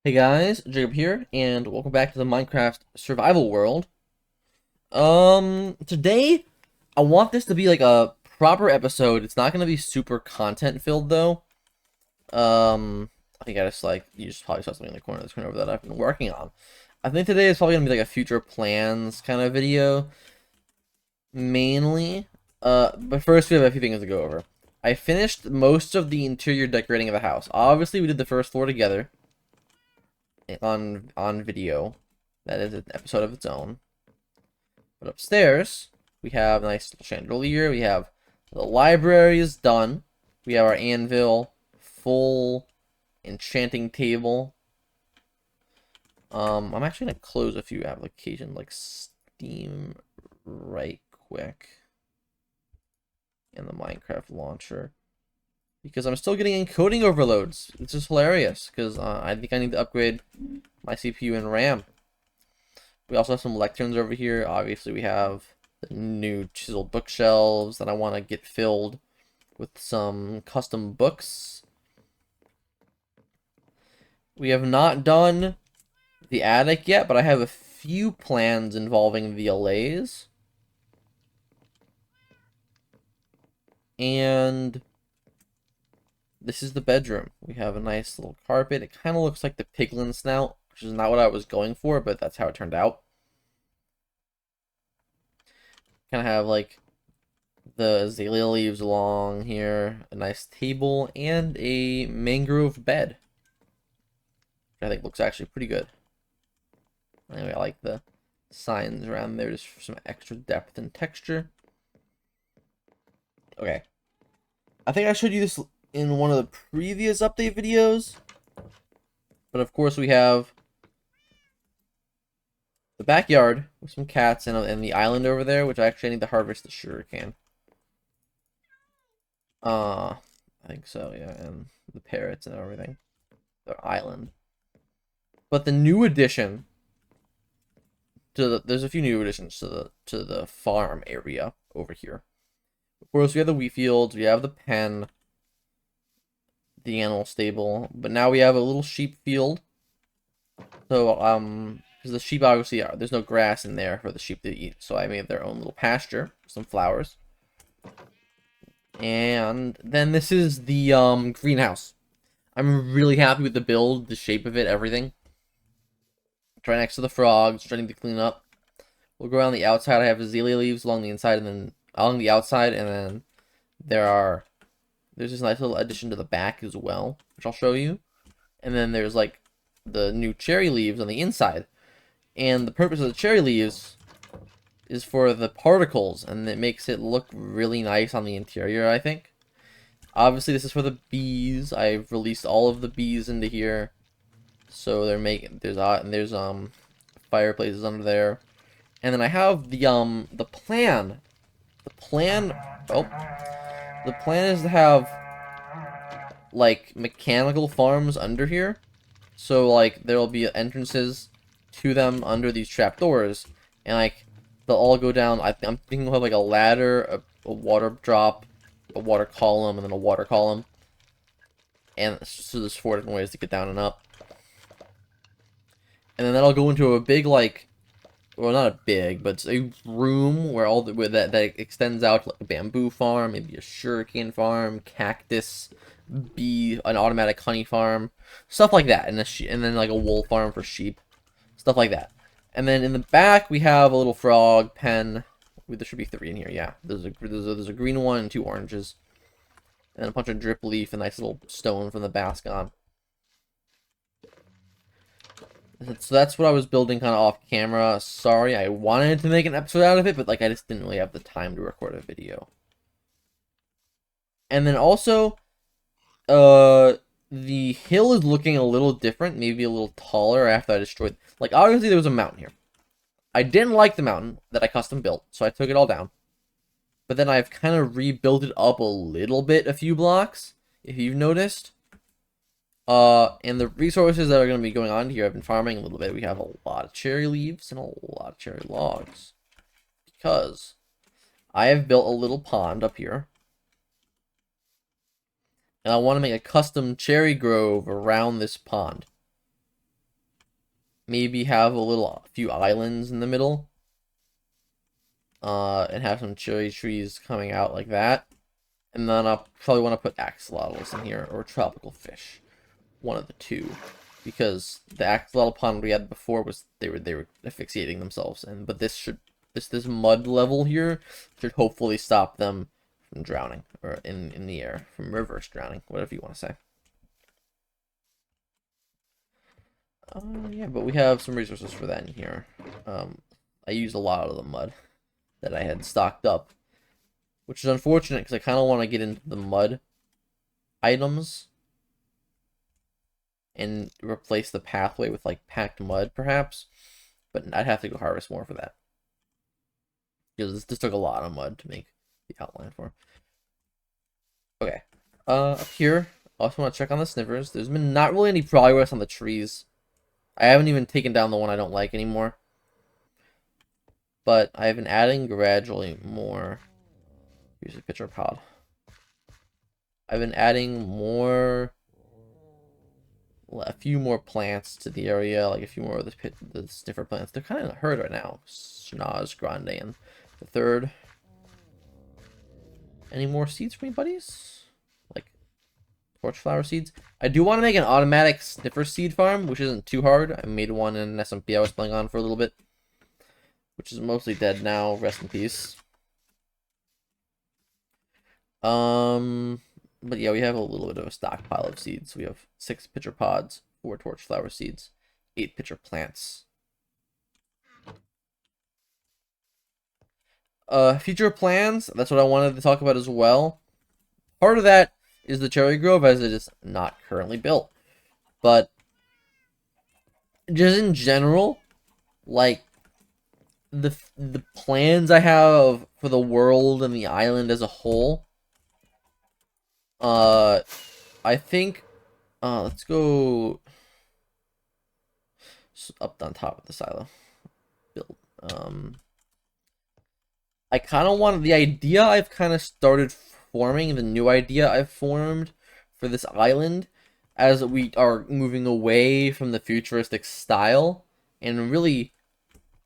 Hey guys, Jacob here, and welcome back to the Minecraft survival world. Today, I want this to be like a proper episode. It's not gonna be super content filled though. I think you just probably saw something in the corner of the screen over that I've been working on. I think today is probably gonna be like a future plans kind of video, mainly. But first we have a few things to go over. I finished most of the interior decorating of the house. Obviously, we did the first floor together on video. That is an episode of its own. But upstairs, we have a nice little chandelier. We have the library is done. We have our anvil, full enchanting table. I'm actually gonna close a few applications like Steam right quick and the Minecraft launcher because I'm still getting encoding overloads. It's just hilarious because I think I need to upgrade my CPU and RAM. We also have some lecterns over here. Obviously, we have the new chiseled bookshelves that I want to get filled with some custom books. We have not done the attic yet, but I have a few plans involving the allays. And this is the bedroom. We have a nice little carpet. It kind of looks like the piglin snout, which is not what I was going for, but that's how it turned out. Kind of have like the azalea leaves along here, a nice table, and a mangrove bed, which I think looks actually pretty good. Anyway, I like the signs around there just for some extra depth and texture. Okay. I think I showed you this in one of the previous update videos, but of course we have the backyard with some cats and the island over there, which I actually need to harvest the sugarcane. I think so, yeah, and the parrots and everything. The island. But the new addition there's a few new additions to the farm area over here. Of course, we have the wheat fields, we have the pen, the animal stable, but now we have a little sheep field. So, because the sheep obviously there's no grass in there for the sheep to eat, so I made their own little pasture, some flowers. And then this is the greenhouse. I'm really happy with the build, the shape of it, everything. It's right next to the frogs, trying to clean up. We'll go around the outside. I have azalea leaves along the inside and then along the outside, and then there's this nice little addition to the back as well, which I'll show you. And then there's like the new cherry leaves on the inside. And the purpose of the cherry leaves is for the particles, and it makes it look really nice on the interior, I think. Obviously, this is for the bees. I've released all of the bees into here. So there's fireplaces under there. And then I have the plan. Oh, the plan is to have like mechanical farms under here. So like there'll be entrances to them under these trapdoors, and like they'll all go down. I'm thinking we'll have like a ladder, a water drop, a water column, and then a water column. And so there's 4 different ways to get down and up. And then that'll go into a big like, well, not a big, but it's a room where that extends out to like a bamboo farm, maybe a sugarcane farm, cactus, bee, an automatic honey farm, stuff like that, and then like a wool farm for sheep, stuff like that. And then in the back we have a little frog pen. There should be 3 in here. Yeah, there's a green one and 2 oranges, and a bunch of drip leaf, a nice little stone from the Bascon. So that's what I was building kind of off camera. Sorry, I wanted to make an episode out of it, but like I just didn't really have the time to record a video. And then also, the hill is looking a little different, maybe a little taller after I destroyed. Like obviously there was a mountain here. I didn't like the mountain that I custom built, so I took it all down. But then I've kind of rebuilt it up a little bit, a few blocks, if you've noticed. And the resources that are going to be going on here, I've been farming a little bit. We have a lot of cherry leaves and a lot of cherry logs. Because I have built a little pond up here. And I want to make a custom cherry grove around this pond. maybe have a few islands in the middle. And have some cherry trees coming out like that. And then I'll probably want to put axolotls in here, or tropical fish. One of the two. Because the axolotl pond we had before was they were asphyxiating themselves, but this mud level here should hopefully stop them from drowning, or in the air, from reverse drowning, whatever you want to say. Yeah, but we have some resources for that in here. I used a lot of the mud that I had stocked up, which is unfortunate because I kind of want to get into the mud items and replace the pathway with like packed mud, perhaps. But I'd have to go harvest more for that, because this took a lot of mud to make the outline for. Okay, up here, I also want to check on the sniffers. There's been not really any progress on the trees. I haven't even taken down the one I don't like anymore. But I've been adding gradually more. Here's a pitcher pod. I've been adding a few more plants to the area, like a few more of the sniffer plants. They're kind of hurt right now. Schnoz, Grande, and the third. Any more seeds for me, buddies? Like torchflower seeds? I do want to make an automatic sniffer seed farm, which isn't too hard. I made one in an SMP I was playing on for a little bit, which is mostly dead now. Rest in peace. But yeah, we have a little bit of a stockpile of seeds. We have 6 pitcher pods, 4 torchflower seeds, 8 pitcher plants. Future plans, that's what I wanted to talk about as well. Part of that is the cherry grove, as it is not currently built. But just in general, like the plans I have for the world and the island as a whole, I think, let's go up on top of the silo build. I kind of wanted the idea I've kind of started forming, the new idea I've formed for this island, as we are moving away from the futuristic style and really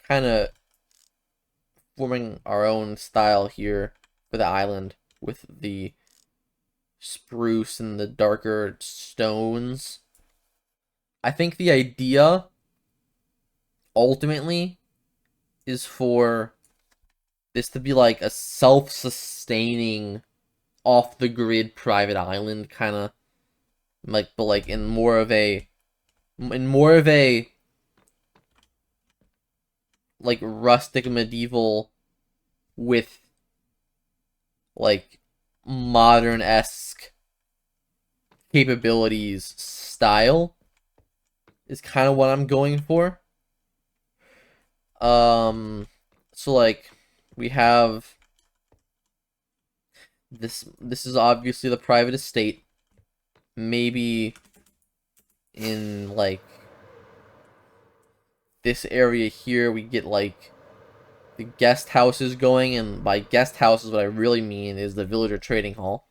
kind of forming our own style here for the island with the spruce and the darker stones. I think the idea ultimately is for this to be like a self-sustaining, off-the-grid private island, kind of like, but like in more of a like rustic medieval with like modern-esque capabilities style is kind of what I'm going for. So like we have this is obviously the private estate. Maybe in like this area here we get like the guest houses going, and by guest houses what I really mean is the villager trading hall.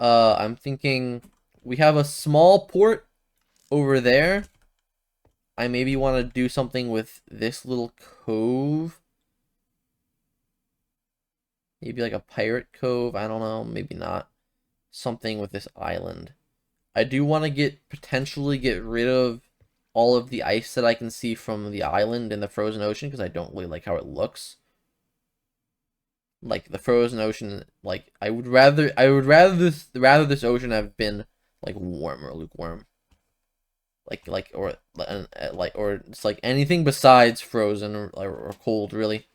I'm thinking we have a small port over there. I maybe want to do something with this little cove. Maybe like a pirate cove. I don't know. Maybe not. Something with this island. I do want to potentially get rid of all of the ice that I can see from the island in the frozen ocean, because I don't really like how it looks. Like the frozen ocean, like I would rather this ocean have been like warm or lukewarm. Or it's like anything besides frozen or cold, really.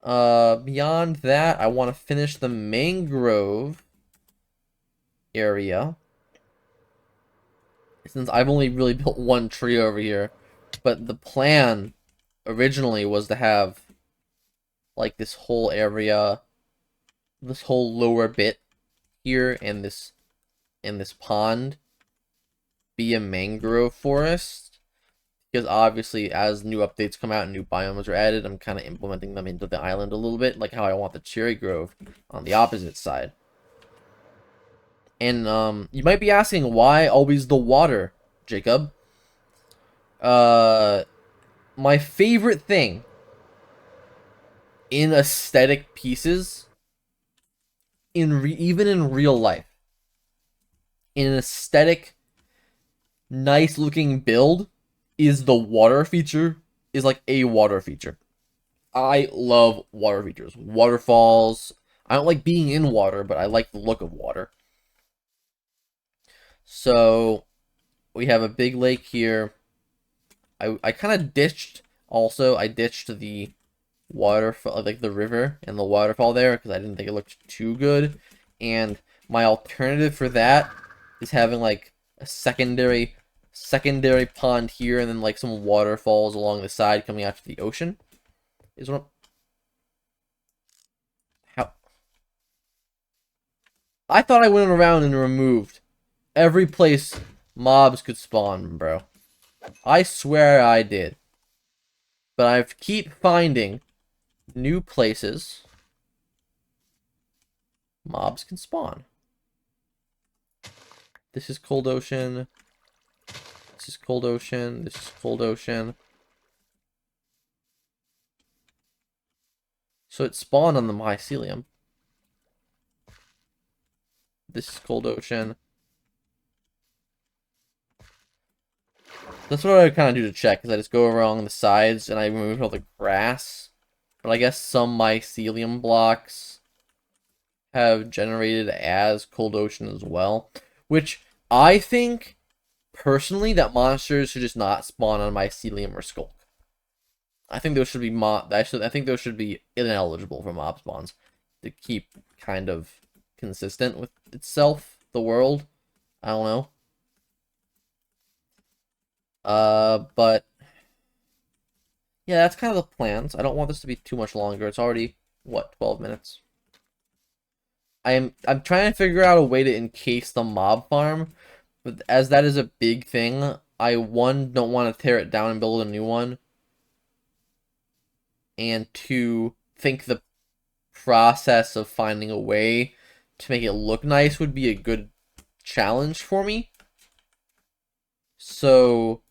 Beyond that, I want to finish the mangrove area, since I've only really built one tree over here. But the plan originally was to have like this whole area, this whole lower bit here, and this pond be a mangrove forest, because obviously as new updates come out and new biomes are added, I'm kind of implementing them into the island a little bit, like how I want the cherry grove on the opposite side. And you might be asking, why always the water, Jacob? Uh, my favorite thing in aesthetic pieces, even in real life, in an aesthetic, nice looking build, is the water feature. Is like a water feature. I love water features. Waterfalls. I don't like being in water, but I like the look of water. So we have a big lake here. I kind of ditched. Also, I ditched the waterfall, like the river and the waterfall there, because I didn't think it looked too good. And my alternative for that is having like a secondary pond here, and then like some waterfalls along the side coming out to the ocean. Is what how I thought I went around and removed every place mobs could spawn, bro. I swear I did. But I keep finding new places mobs can spawn. This is cold ocean. This is cold ocean. This is cold ocean. So it spawned on the mycelium. This is cold ocean. That's what I kind of do to check, is I just go along the sides and I remove all the grass. But I guess some mycelium blocks have generated as cold ocean as well. Which I think, personally, that monsters should just not spawn on mycelium or skulk. I think those should be I think those should be ineligible for mob spawns to keep kind of consistent with itself, the world. I don't know. But yeah, that's kind of the plans. I don't want this to be too much longer. It's already, what, 12 minutes. I'm trying to figure out a way to encase the mob farm, but as that is a big thing, I don't want to tear it down and build a new one, and two, think the process of finding a way to make it look nice would be a good challenge for me. So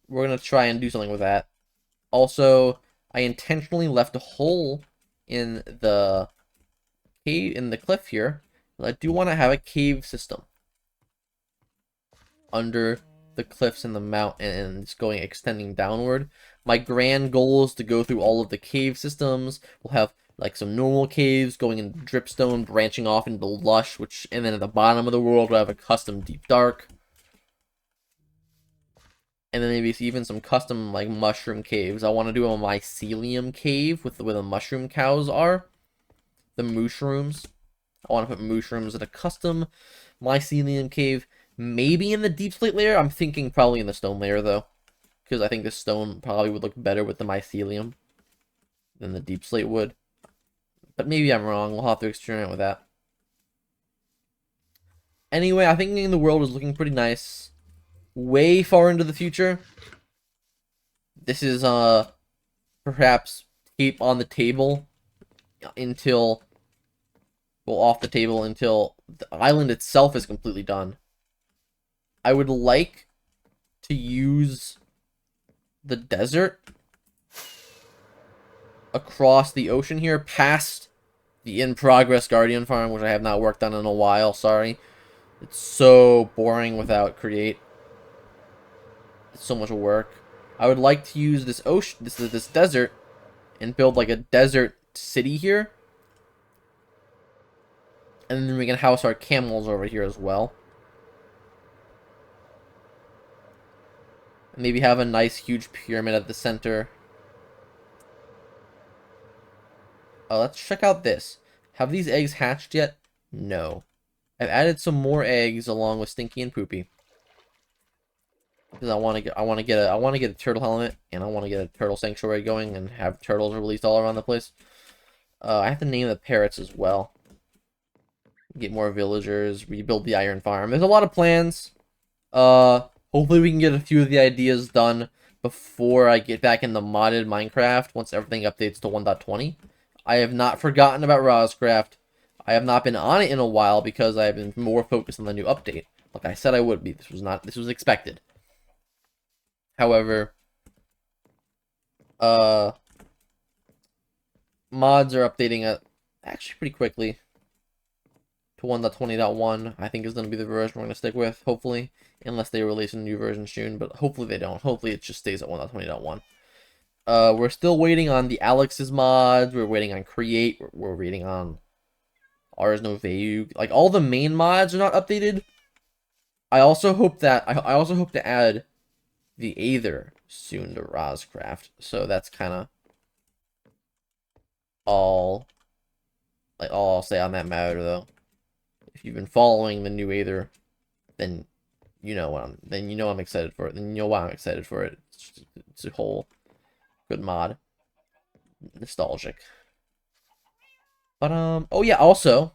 we're gonna try and do something with that. Also, I intentionally left a hole in the cave, in the cliff here. I do want to have a cave system under the cliffs and the mountain, and it's going extending downward. My grand goal is to go through all of the cave systems. We'll have like some normal caves going in dripstone, branching off into lush, and then at the bottom of the world we'll have a custom deep dark. And then maybe even some custom like mushroom caves. I want to do a mycelium cave with where the mushroom cows are. The mushrooms. I want to put mushrooms in a custom mycelium cave. Maybe in the deep slate layer. I'm thinking probably in the stone layer though, because I think the stone probably would look better with the mycelium than the deep slate would. But maybe I'm wrong. We'll have to experiment with that. Anyway, I think the world is looking pretty nice. Way far into the future. This is perhaps tape on the table until, well, off the table until the island itself is completely done. I would like to use the desert across the ocean here, past the in-progress Guardian Farm, which I have not worked on in a while, sorry. It's so boring without Create. It's so much work. I would like to use this ocean, this desert, and build like a desert city here. And then we can house our camels over here as well. And maybe have a nice huge pyramid at the center. Let's check out this. Have these eggs hatched yet? No. I've added some more eggs along with Stinky and Poopy. Because I want to get a turtle helmet, and I want to get a turtle sanctuary going and have turtles released all around the place. I have to name the parrots as well. Get more villagers, rebuild the iron farm. There's a lot of plans. Hopefully we can get a few of the ideas done before I get back in the modded Minecraft once everything updates to 1.20. I have not forgotten about Roscraft. I have not been on it in a while because I've been more focused on the new update. Like I said I would be. This was expected. However, uh, mods are updating it actually pretty quickly to 1.20.1. I think is going to be the version we're going to stick with, hopefully. Unless they release a new version soon, but hopefully they don't. Hopefully it just stays at 1.20.1. We're still waiting on the Alex's mods. We're waiting on Create. We're waiting on Ars Noveu. Like, all the main mods are not updated. I also hope to add the Aether soon to Roscraft. So that's kind of all I'll say on that matter, though. If you've been following the new Aether, then you know I'm excited for it. Then you know why I'm excited for it. It's a whole good mod, nostalgic. But oh yeah, also,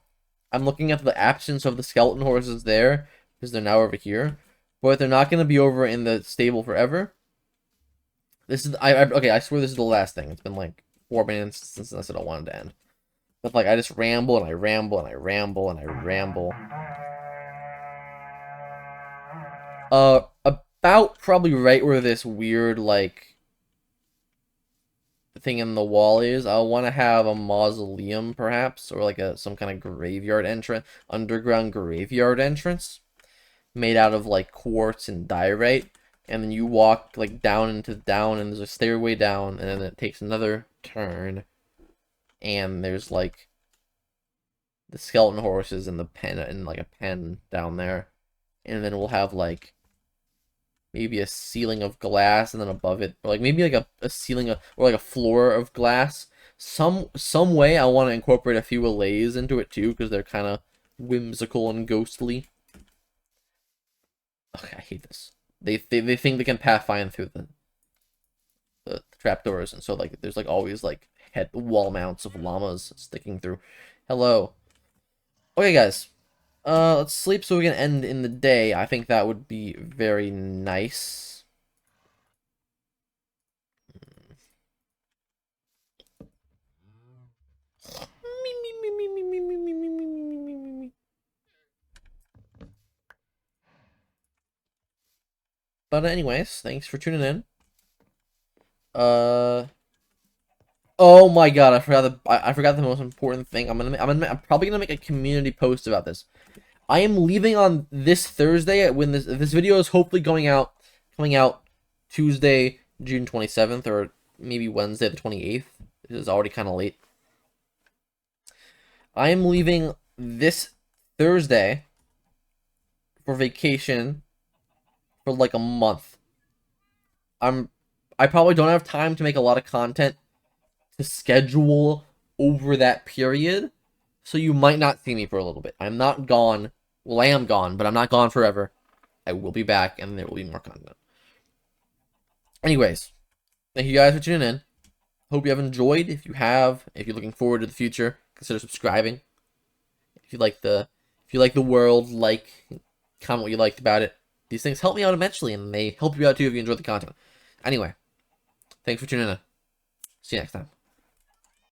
I'm looking at the absence of the skeleton horses there because they're now over here, but they're not going to be over in the stable forever. This is okay. I swear this is the last thing. It's been like 4 minutes since I said I wanted to end. But like I just ramble and I ramble and I ramble and I ramble. About probably right where this weird like thing in the wall is, I want to have a mausoleum perhaps, or like some kind of graveyard entrance, underground graveyard entrance, made out of like quartz and diorite, and then you walk like down and there's a stairway down, and then it takes another turn, and there's like the skeleton horses in the pen and like a pen down there, and then we'll have like maybe a ceiling of glass, and then above it, or like maybe like a ceiling of, or like a floor of glass. Some way I want to incorporate a few allays into it too, because they're kind of whimsical and ghostly. Okay, I hate this. They think they can pathfind through the trapdoors, and so like there's like always like head wall mounts of llamas sticking through. Hello. Okay, guys. Let's sleep so we can end in the day. I think that would be very nice. But anyways, thanks for tuning in. Oh my god, I forgot the most important thing. I'm probably gonna make a community post about this. I am leaving on this Thursday when this video is hopefully coming out Tuesday, June 27th, or maybe Wednesday the 28th. This is already kind of late. I am leaving this Thursday for vacation for like a month. I probably don't have time to make a lot of content to schedule over that period, so you might not see me for a little bit. I'm not gone. Well, I am gone, but I'm not gone forever. I will be back, and there will be more content. Anyways, thank you guys for tuning in. Hope you have enjoyed. If you're looking forward to the future, consider subscribing. If you like the world, comment what you liked about it. These things help me out immensely, and they help you out too if you enjoy the content. Anyway, thanks for tuning in. See you next time.